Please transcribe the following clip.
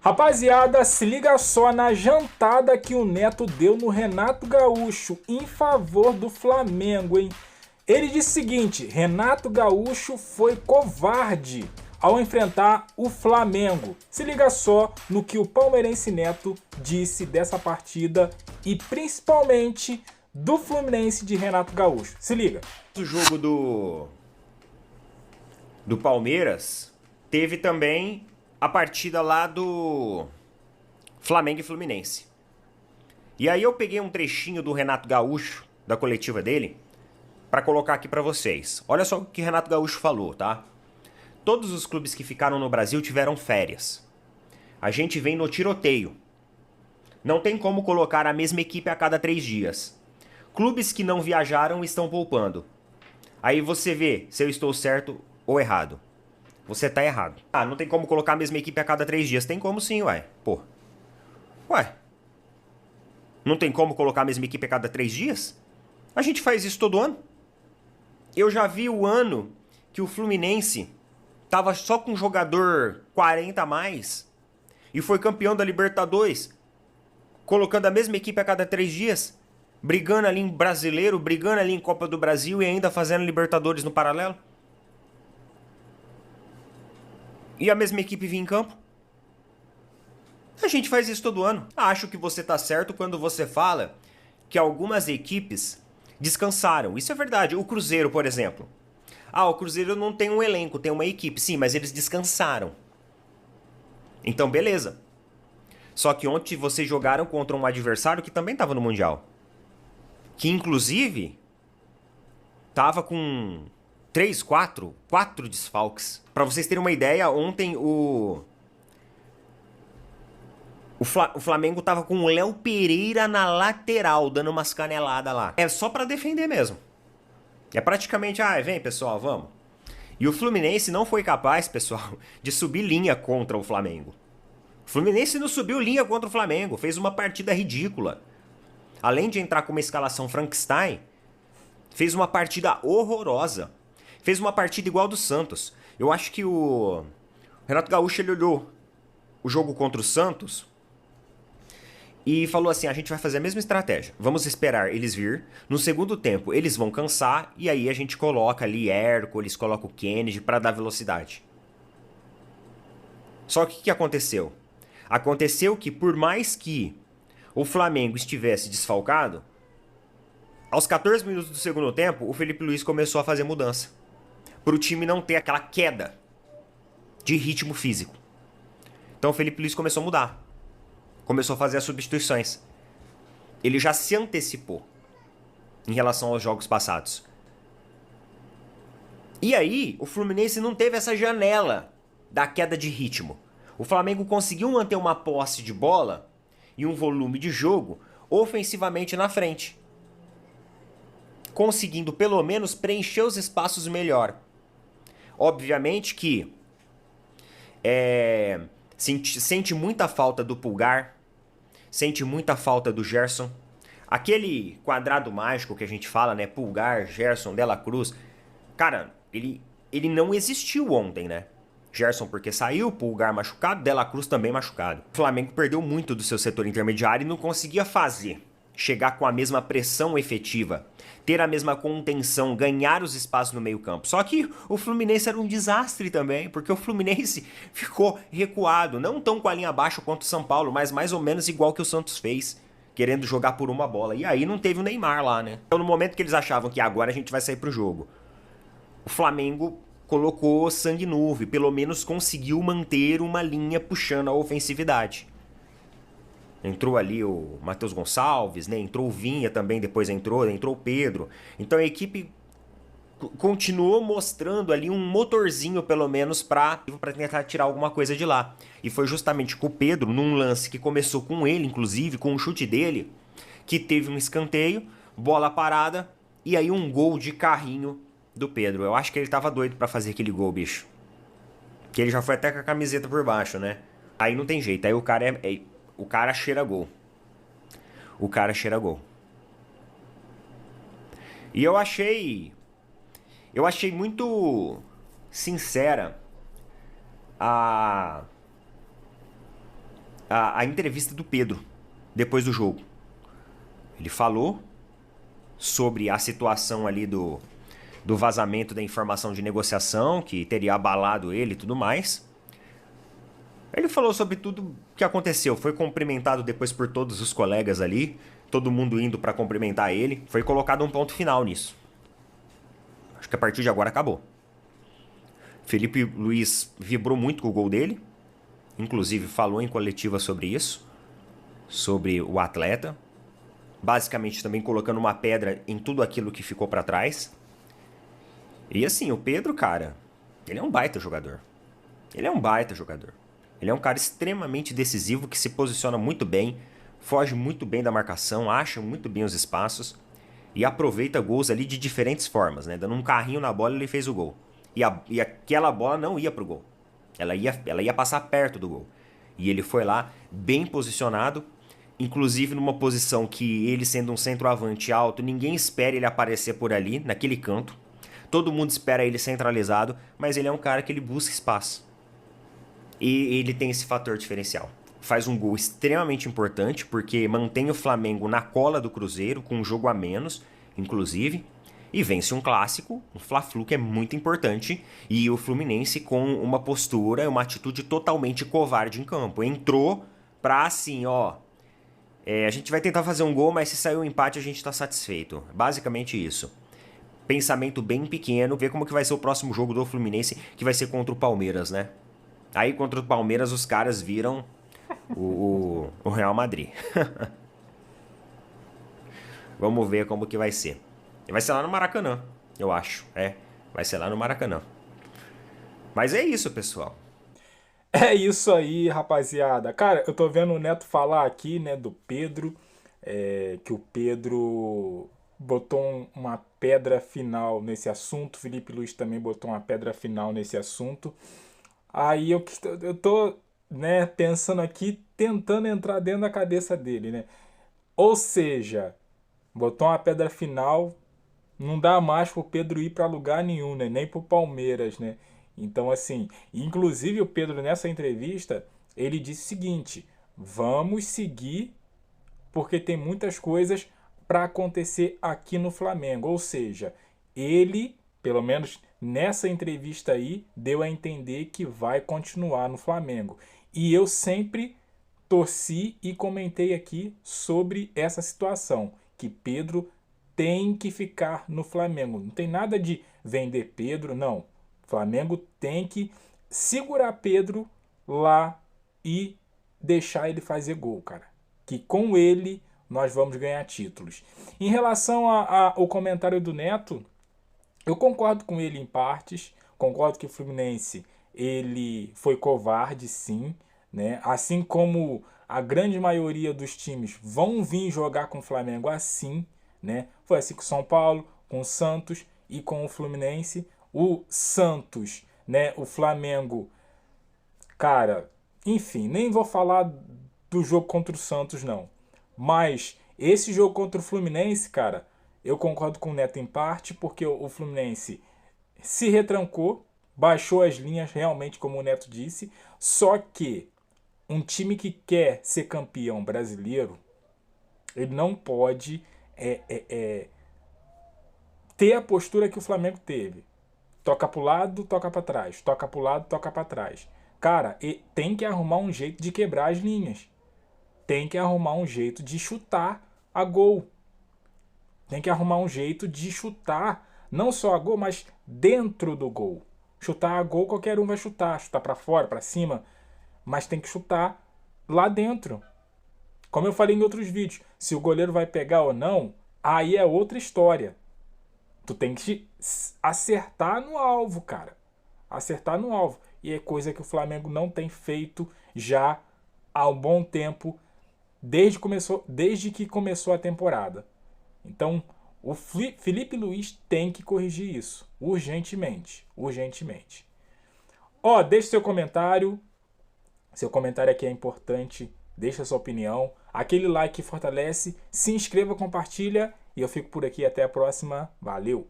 Rapaziada, se liga só na jantada que o Neto deu no Renato Gaúcho em favor do Flamengo, hein? Ele disse o seguinte: Renato Gaúcho foi covarde ao enfrentar o Flamengo. Se liga só no que o palmeirense Neto disse dessa partida e principalmente do Fluminense de Renato Gaúcho. Se liga. O jogo do Palmeiras teve também a partida lá do Flamengo e Fluminense. E aí eu peguei um trechinho do Renato Gaúcho, da coletiva dele, para colocar aqui para vocês. Olha só o que Renato Gaúcho falou, tá? Todos os clubes que ficaram no Brasil tiveram férias. A gente vem no tiroteio. Não tem como colocar a mesma equipe a cada 3 dias. Clubes que não viajaram estão poupando. Aí você vê se eu estou certo ou errado. Você tá errado. Ah, não tem como colocar a mesma equipe a cada 3 dias. Tem como sim, ué. Pô. Ué. Não tem como colocar a mesma equipe a cada 3 dias? A gente faz isso todo ano. Eu já vi o ano que o Fluminense tava só com um jogador 40 a mais e foi campeão da Libertadores, colocando a mesma equipe a cada 3 dias, brigando ali em Brasileiro, brigando ali em Copa do Brasil e ainda fazendo Libertadores no paralelo. E a mesma equipe vinha em campo. A gente faz isso todo ano. Acho que você tá certo quando você fala que algumas equipes descansaram. Isso é verdade. O Cruzeiro, por exemplo. Ah, o Cruzeiro não tem um elenco, tem uma equipe. Sim, mas eles descansaram. Então, beleza. Só que ontem vocês jogaram contra um adversário que também estava no Mundial. Que, inclusive, tava com 4 desfalques. Pra vocês terem uma ideia, ontem o Flamengo tava com o Léo Pereira na lateral, dando umas caneladas lá. É só pra defender mesmo. É praticamente, vem pessoal, vamos. E o Fluminense não foi capaz, pessoal, de subir linha contra o Flamengo. O Fluminense não subiu linha contra o Flamengo, fez uma partida ridícula. Além de entrar com uma escalação Frankenstein, fez uma partida horrorosa. Fez uma partida igual do Santos. Eu acho que o Renato Gaúcho ele olhou o jogo contra o Santos e falou assim: a gente vai fazer a mesma estratégia. Vamos esperar eles vir. No segundo tempo, eles vão cansar. E aí a gente coloca ali Hércules, coloca o Kennedy pra dar velocidade. Só que o que aconteceu? Aconteceu que por mais que o Flamengo estivesse desfalcado, aos 14 minutos do segundo tempo, o Felipe Luiz começou a fazer mudança. Pro time não ter aquela queda de ritmo físico. Então o Felipe Luiz começou a mudar. Começou a fazer as substituições. Ele já se antecipou em relação aos jogos passados. E aí, o Fluminense não teve essa janela da queda de ritmo. O Flamengo conseguiu manter uma posse de bola e um volume de jogo ofensivamente na frente, conseguindo pelo menos preencher os espaços melhor. Obviamente que sente muita falta do Pulgar, sente muita falta do Gerson. Aquele quadrado mágico que a gente fala, né? Pulgar, Gerson, Dela Cruz. Cara, ele não existiu ontem, né? Gerson porque saiu, Pulgar machucado, Dela Cruz também machucado. O Flamengo perdeu muito do seu setor intermediário e não conseguia chegar com a mesma pressão efetiva, ter a mesma contenção, ganhar os espaços no meio-campo. Só que o Fluminense era um desastre também, porque o Fluminense ficou recuado, não tão com a linha abaixo quanto o São Paulo, mas mais ou menos igual que o Santos fez, querendo jogar por uma bola. E aí não teve o Neymar lá, né? Então no momento que eles achavam que agora a gente vai sair pro jogo, o Flamengo colocou sangue no olho, pelo menos conseguiu manter uma linha puxando a ofensividade. Entrou ali o Matheus Gonçalves, né? Entrou o Vinha também, depois entrou o Pedro. Então a equipe continuou mostrando ali um motorzinho, pelo menos, pra tentar tirar alguma coisa de lá. E foi justamente com o Pedro, num lance que começou com ele, inclusive, com o chute dele, que teve um escanteio, bola parada, e aí um gol de carrinho do Pedro. Eu acho que ele tava doido pra fazer aquele gol, bicho. Que ele já foi até com a camiseta por baixo, né? Aí não tem jeito, aí o cara o cara cheira gol. O cara cheira gol. E eu achei muito sincera a entrevista do Pedro depois do jogo. Ele falou sobre a situação ali do vazamento da informação de negociação, que teria abalado ele e tudo mais. Ele falou sobre tudo que aconteceu. Foi cumprimentado depois por todos os colegas ali, todo mundo indo para cumprimentar ele. Foi colocado um ponto final nisso. Acho que a partir de agora acabou. Felipe Luiz vibrou muito com o gol dele. Inclusive falou em coletiva sobre isso. Sobre o atleta. Basicamente também colocando uma pedra em tudo aquilo que ficou para trás. E assim, o Pedro, cara, ele é um baita jogador. Ele é um baita jogador. Ele é um cara extremamente decisivo que se posiciona muito bem, foge muito bem da marcação, acha muito bem os espaços e aproveita gols ali de diferentes formas, né? Dando um carrinho na bola, ele fez o gol. E aquela bola não ia pro gol. Ela ia passar perto do gol. E ele foi lá, bem posicionado, inclusive numa posição que ele sendo um centroavante alto, ninguém espera ele aparecer por ali, naquele canto. Todo mundo espera ele centralizado, mas ele é um cara que ele busca espaço. E ele tem esse fator diferencial. Faz um gol extremamente importante, porque mantém o Flamengo na cola do Cruzeiro, com um jogo a menos, inclusive. E vence um clássico, um Fla-Flu, que é muito importante. E o Fluminense com uma postura, uma atitude totalmente covarde em campo. Entrou pra assim, ó... a gente vai tentar fazer um gol, mas se sair um empate a gente tá satisfeito. Basicamente isso. Pensamento bem pequeno, ver como que vai ser o próximo jogo do Fluminense, que vai ser contra o Palmeiras, né? Aí contra o Palmeiras os caras viram o Real Madrid. Vamos ver como que vai ser. Vai ser lá no Maracanã, eu acho. Vai ser lá no Maracanã. Mas é isso, pessoal. É isso aí, rapaziada. Cara, eu tô vendo o Neto falar aqui, né, do Pedro, que o Pedro botou uma pedra final nesse assunto. Felipe Luiz também botou uma pedra final nesse assunto. Aí eu tô, né, pensando aqui, tentando entrar dentro da cabeça dele, né? Ou seja, botou uma pedra final, não dá mais pro Pedro ir para lugar nenhum, né? Nem pro Palmeiras, né? Então, assim, inclusive o Pedro nessa entrevista, ele disse o seguinte: vamos seguir porque tem muitas coisas para acontecer aqui no Flamengo. Ou seja, ele, pelo menos nessa entrevista aí, deu a entender que vai continuar no Flamengo. E eu sempre torci e comentei aqui sobre essa situação, que Pedro tem que ficar no Flamengo. Não tem nada de vender Pedro, não. O Flamengo tem que segurar Pedro lá e deixar ele fazer gol, cara. Que com ele nós vamos ganhar títulos. Em relação ao comentário do Neto, eu concordo com ele em partes. Concordo que o Fluminense ele foi covarde, sim, né? Assim como a grande maioria dos times vão vir jogar com o Flamengo assim, né? Foi assim com o São Paulo, com o Santos e com o Fluminense. O Santos, né? O Flamengo, cara, enfim, nem vou falar do jogo contra o Santos, não. Mas esse jogo contra o Fluminense, cara, eu concordo com o Neto em parte, porque o Fluminense se retrancou, baixou as linhas realmente, como o Neto disse. Só que um time que quer ser campeão brasileiro, ele não pode ter a postura que o Flamengo teve. Toca pro lado, toca para trás. Toca pro lado, toca para trás. Cara, tem que arrumar um jeito de quebrar as linhas. Tem que arrumar um jeito de chutar a gol. Tem que arrumar um jeito de chutar, não só a gol, mas dentro do gol. Chutar a gol qualquer um vai chutar. Chutar para fora, para cima. Mas tem que chutar lá dentro. Como eu falei em outros vídeos, se o goleiro vai pegar ou não, aí é outra história. Tu tem que acertar no alvo, cara. Acertar no alvo. E é coisa que o Flamengo não tem feito já há um bom tempo, desde que começou a temporada. Então, o Felipe Luiz tem que corrigir isso. Urgentemente. Urgentemente. Ó, deixe seu comentário. Seu comentário aqui é importante. Deixa sua opinião. Aquele like que fortalece. Se inscreva, compartilha. E eu fico por aqui. Até a próxima. Valeu!